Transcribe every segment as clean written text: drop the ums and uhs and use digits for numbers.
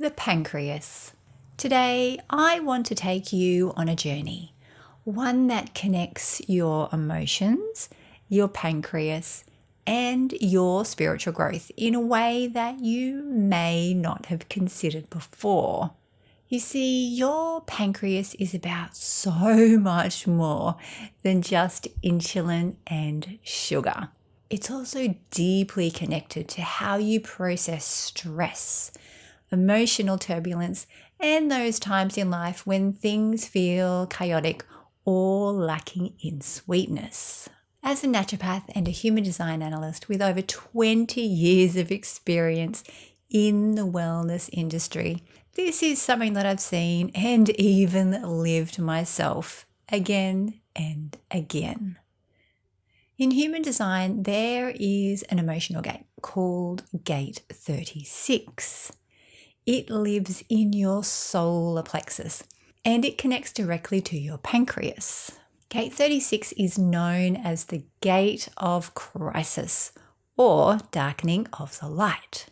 The pancreas. Today, I want to take you on a journey, one that connects your emotions, your pancreas, and your spiritual growth in a way that you may not have considered before. You see, your pancreas is about so much more than just insulin and sugar. It's also deeply connected to how you process stress, emotional turbulence, and those times in life when things feel chaotic or lacking in sweetness. As a naturopath and a human design analyst with over 20 years of experience in the wellness industry, this is something that I've seen and even lived myself again and again. In human design, there is an emotional gate called Gate 36. It lives in your solar plexus and it connects directly to your pancreas. Gate 36 is known as the gate of crisis or darkening of the light.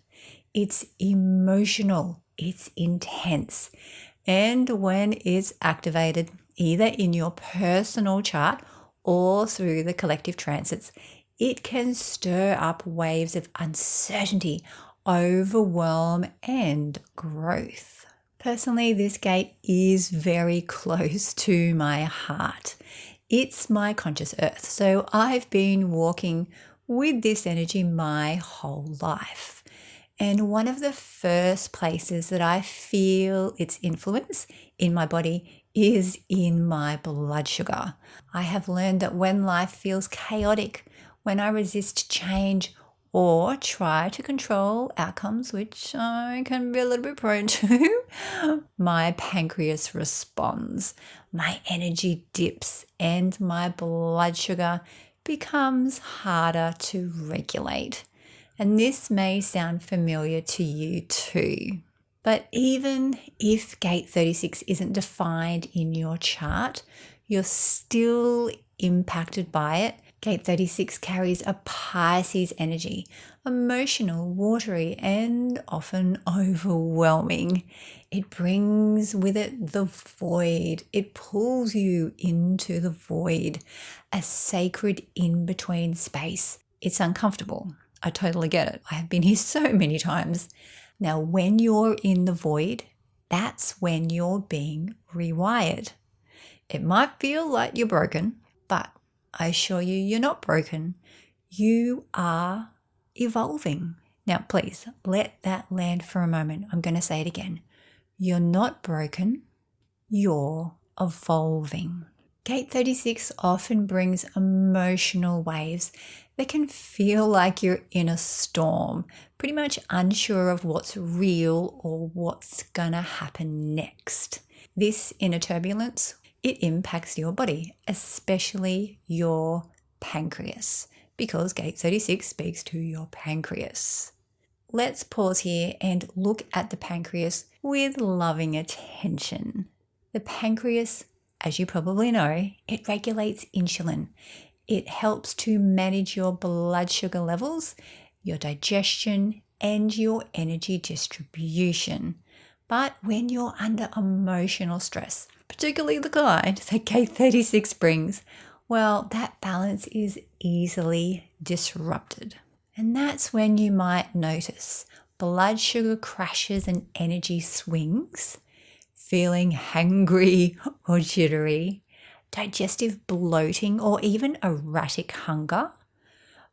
It's emotional, it's intense, and when it's activated, either in your personal chart or through the collective transits, it can stir up waves of uncertainty, overwhelm, and growth. Personally, this gate is very close to my heart. It's my conscious earth, so I've been walking with this energy my whole life. And one of the first places that I feel its influence in my body is in my blood sugar. I have learned that when life feels chaotic, when I resist change or try to control outcomes, which I can be a little bit prone to, my pancreas responds, my energy dips, and my blood sugar becomes harder to regulate. And this may sound familiar to you too. But even if Gate 36 isn't defined in your chart, you're still impacted by it. Gate 36 carries a Pisces energy, emotional, watery, and often overwhelming. It brings with it the void. It pulls you into the void, a sacred in-between space. It's uncomfortable. I totally get it. I have been here so many times. Now, when you're in the void, that's when you're being rewired. It might feel like you're broken, but I assure you, you're not broken. You are evolving. Now, please let that land for a moment. I'm going to say it again. You're not broken. You're evolving. Gate 36 often brings emotional waves that can feel like you're in a storm, pretty much unsure of what's real or what's going to happen next. This inner turbulence, it impacts your body, especially your pancreas, because Gate 36 speaks to your pancreas. Let's pause here and look at the pancreas with loving attention. The pancreas, as you probably know, it regulates insulin. It helps to manage your blood sugar levels, your digestion, and your energy distribution. But when you're under emotional stress, particularly the kind that Gate 36 brings, well, that balance is easily disrupted. And that's when you might notice blood sugar crashes and energy swings, feeling hangry or jittery, digestive bloating or even erratic hunger,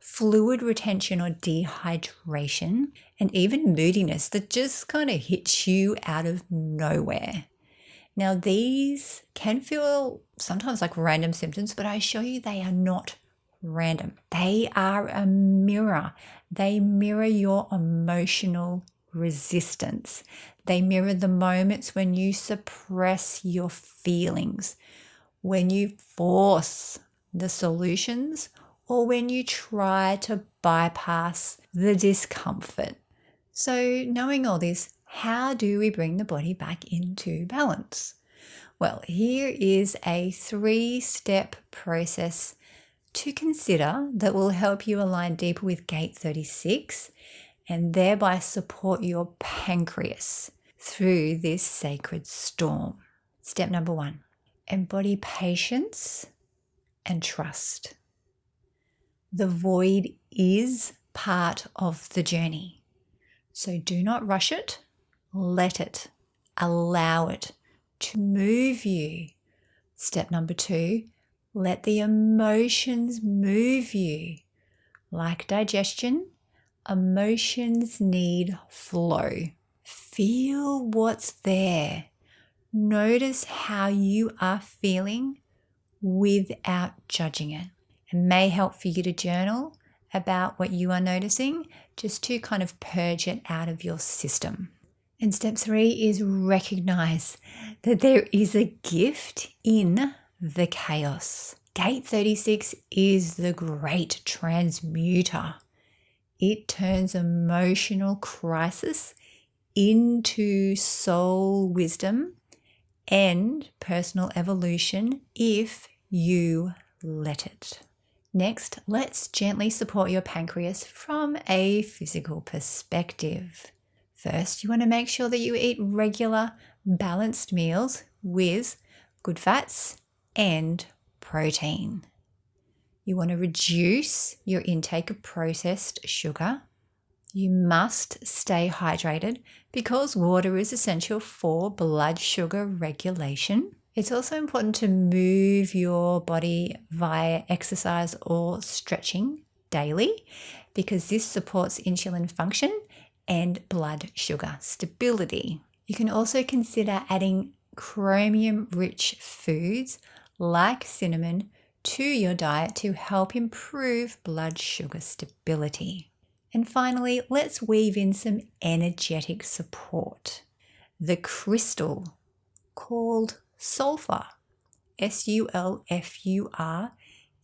fluid retention or dehydration, and even moodiness that just kind of hits you out of nowhere. Now, these can feel sometimes like random symptoms, but I assure you they are not random. They are a mirror. They mirror your emotional resistance. They mirror the moments when you suppress your feelings, when you force the solutions, or when you try to bypass the discomfort. So, knowing all this, how do we bring the body back into balance? Well, here is a 3-step process to consider that will help you align deeper with Gate 36 and thereby support your pancreas through this sacred storm. Step number 1, embody patience and trust. The void is part of the journey. So do not rush it. Let it. Allow it to move you. Step number 2, let the emotions move you. Like digestion, emotions need flow. Feel what's there. Notice how you are feeling without judging it. It may help for you to journal about what you are noticing, just to kind of purge it out of your system. And step 3 is recognize that there is a gift in the chaos. Gate 36 is the great transmuter. It turns emotional crisis into soul wisdom and personal evolution if you let it. Next, let's gently support your pancreas from a physical perspective. First, you want to make sure that you eat regular, balanced meals with good fats and protein. You want to reduce your intake of processed sugar. You must stay hydrated because water is essential for blood sugar regulation. It's also important to move your body via exercise or stretching daily because this supports insulin function and blood sugar stability. You can also consider adding chromium-rich foods like cinnamon to your diet to help improve blood sugar stability. And finally, let's weave in some energetic support. The crystal called sulfur, SULFUR,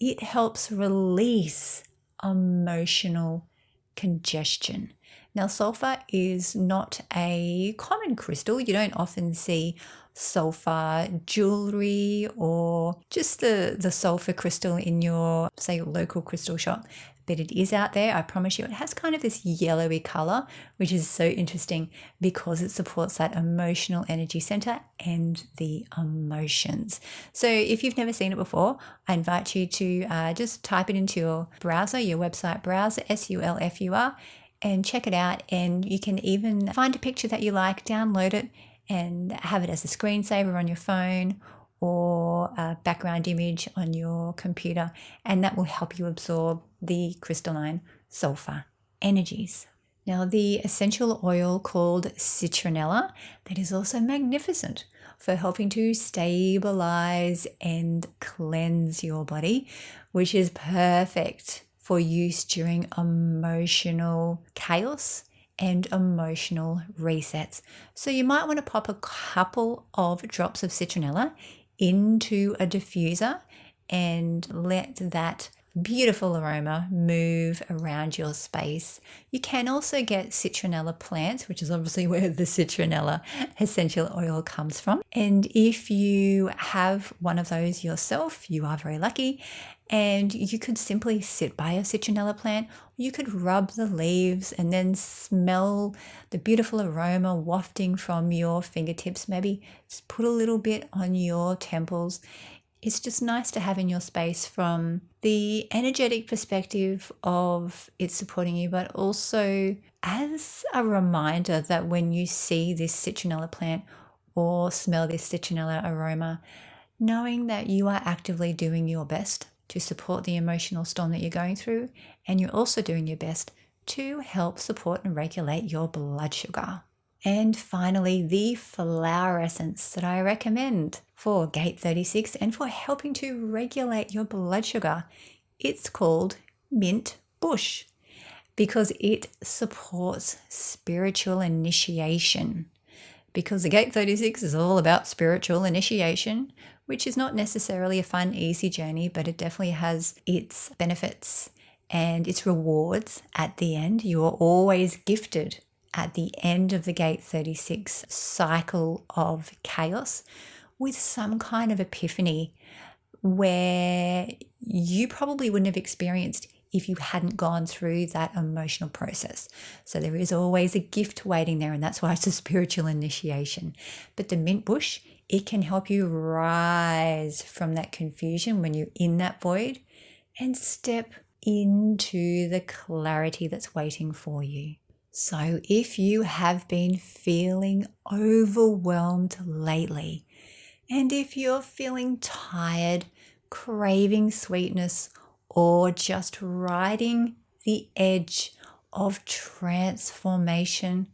it helps release emotional congestion. Now, sulfur is not a common crystal. You don't often see sulfur jewelry or just the sulfur crystal in your, say, local crystal shop. But it is out there, I promise you. It has kind of this yellowy color, which is so interesting because it supports that emotional energy center and the emotions. So if you've never seen it before, I invite you to just type it into your browser, your website browser, SULFUR, and check it out. And you can even find a picture that you like, download it, and have it as a screensaver on your phone or a background image on your computer, and that will help you absorb the crystalline sulfur energies. Now, the essential oil called citronella, that is also magnificent for helping to stabilize and cleanse your body, which is perfect for use during emotional chaos and emotional resets. So you might want to pop a couple of drops of citronella into a diffuser and let that beautiful aroma move around your space. You can also get citronella plants, which is obviously where the citronella essential oil comes from. And if you have one of those yourself, you are very lucky. And you could simply sit by a citronella plant. You could rub the leaves and then smell the beautiful aroma wafting from your fingertips. Maybe just put a little bit on your temples. It's just nice to have in your space from the energetic perspective of it supporting you, but also as a reminder that when you see this citronella plant or smell this citronella aroma, knowing that you are actively doing your best to support the emotional storm that you're going through, and you're also doing your best to help support and regulate your blood sugar. And finally, the flower essence that I recommend for Gate 36 and for helping to regulate your blood sugar. It's called Mint Bush because it supports spiritual initiation. Because the Gate 36 is all about spiritual initiation, which is not necessarily a fun, easy journey, but it definitely has its benefits and its rewards at the end. You are always gifted at the end of the Gate 36 cycle of chaos with some kind of epiphany where you probably wouldn't have experienced if you hadn't gone through that emotional process. So there is always a gift waiting there, and that's why it's a spiritual initiation. But the mint bush, it can help you rise from that confusion when you're in that void and step into the clarity that's waiting for you. So if you have been feeling overwhelmed lately, and if you're feeling tired, craving sweetness, or just riding the edge of transformation,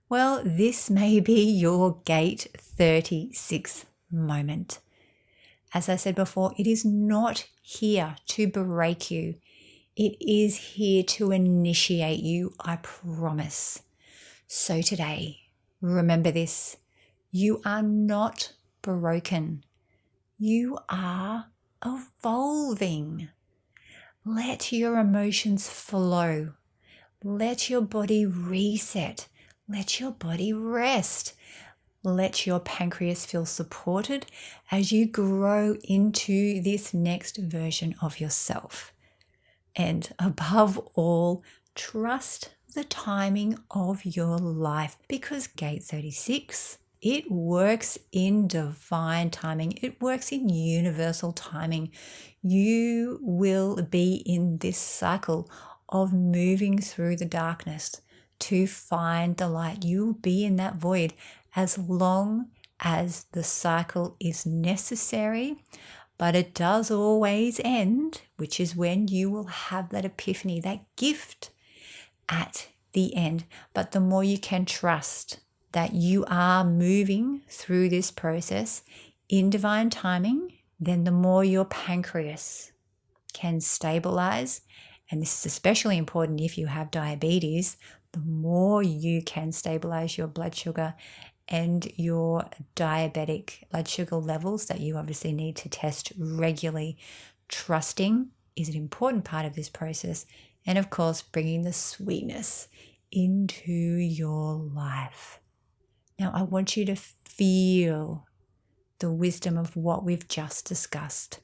well, this may be your gate 36 moment. As I said before, it is not here to break you. It is here to initiate you, I promise. So today, remember this: you are not broken. You are evolving. Let your emotions flow. Let your body reset. Let your body rest. Let your pancreas feel supported as you grow into this next version of yourself. And above all, trust the timing of your life, because gate 36, it works in divine timing. It works in universal timing. You will be in this cycle of moving through the darkness to find the light. You will be in that void as long as the cycle is necessary, but it does always end, which is when you will have that epiphany, that gift at the end. But the more you can trust that you are moving through this process in divine timing, then the more your pancreas can stabilize. And this is especially important if you have diabetes. The more you can stabilize your blood sugar and your diabetic blood sugar levels that you obviously need to test regularly. Trusting is an important part of this process. And of course, bringing the sweetness into your life. Now, I want you to feel the wisdom of what we've just discussed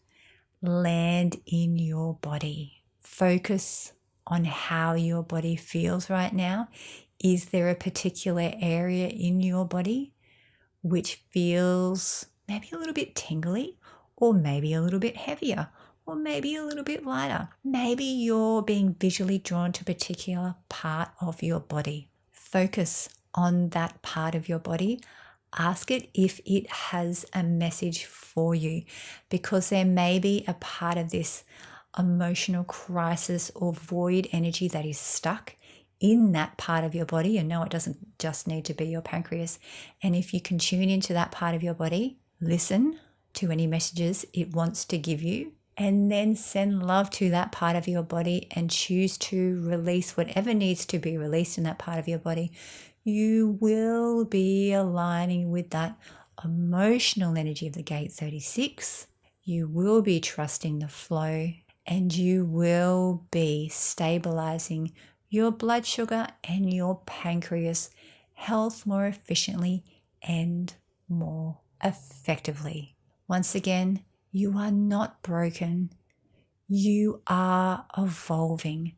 land in your body. Focus on how your body feels right now. Is there a particular area in your body which feels maybe a little bit tingly, or maybe a little bit heavier, or maybe a little bit lighter? Maybe you're being visually drawn to a particular part of your body. Focus on that part of your body. Ask it if it has a message for you, because there may be a part of this emotional crisis or void energy that is stuck in that part of your body. And no, it doesn't just need to be your pancreas. And if you can tune into that part of your body, listen to any messages it wants to give you, and then send love to that part of your body and choose to release whatever needs to be released in that part of your body, you will be aligning with that emotional energy of the gate 36. You will be trusting the flow, and you will be stabilizing your blood sugar and your pancreas health more efficiently and more effectively. Once again, you are not broken. You are evolving.